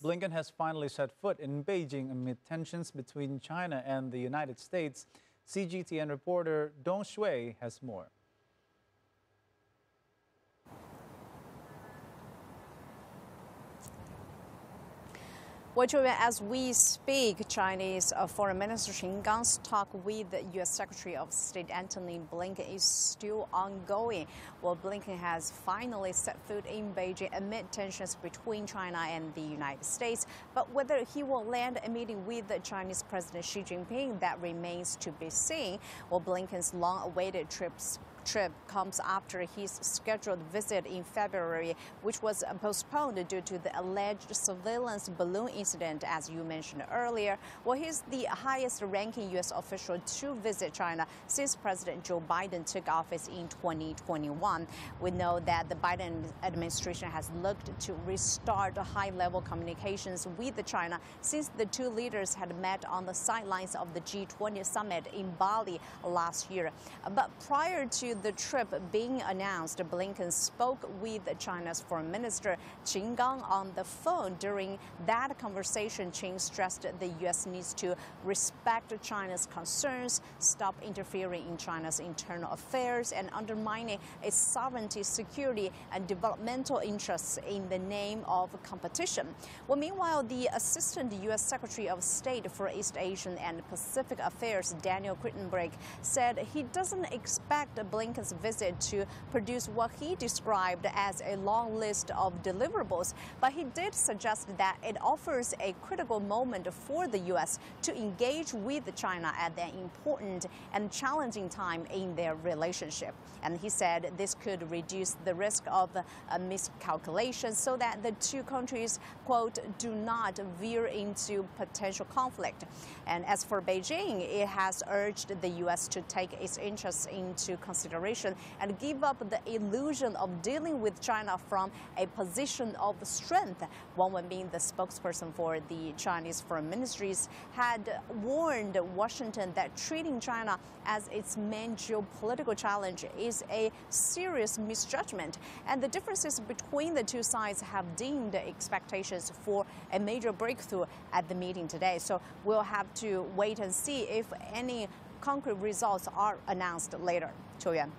Blinken has finally set foot in Beijing amid tensions between China and the United States. CGTN reporter Dong Shui has more. Well, as we speak, Chinese Foreign Minister Qin Gang's talk with the U.S. Secretary of State Antony Blinken is still ongoing. Well, Blinken has finally set foot in Beijing amid tensions between China and the United States. But whether he will land a meeting with the Chinese President Xi Jinping, that remains to be seen. Well, Blinken's long-awaited trip comes after his scheduled visit in February, which was postponed due to the alleged surveillance balloon incident, as you mentioned earlier. Well, he's the highest-ranking U.S. official to visit China since President Joe Biden took office in 2021. We know that the Biden administration has looked to restart high-level communications with China since the two leaders had met on the sidelines of the G20 summit in Bali last year. But prior to the trip being announced, Blinken spoke with China's Foreign Minister Qin Gang on the phone. During that conversation, Qin stressed the U.S. needs to respect China's concerns, stop interfering in China's internal affairs, and undermining its sovereignty, security, and developmental interests in the name of competition. Well, meanwhile, the Assistant U.S. Secretary of State for East Asian and Pacific Affairs, Daniel Crittenbrigg, said he doesn't expect Blinken's visit to produce what he described as a long list of deliverables, but he did suggest that it offers a critical moment for the U.S. to engage with China at an important and challenging time in their relationship. And he said this could reduce the risk of miscalculations so that the two countries, quote, do not veer into potential conflict. And as for Beijing, it has urged the U.S. to take its interests into consideration and give up the illusion of dealing with China from a position of strength. Wang Wenbin, the spokesperson for the Chinese Foreign Ministries, had warned Washington that treating China as its main geopolitical challenge is a serious misjudgment. And the differences between the two sides have dimmed expectations for a major breakthrough at the meeting today. So we'll have to wait and see if any concrete results are announced later. Chu Yuan.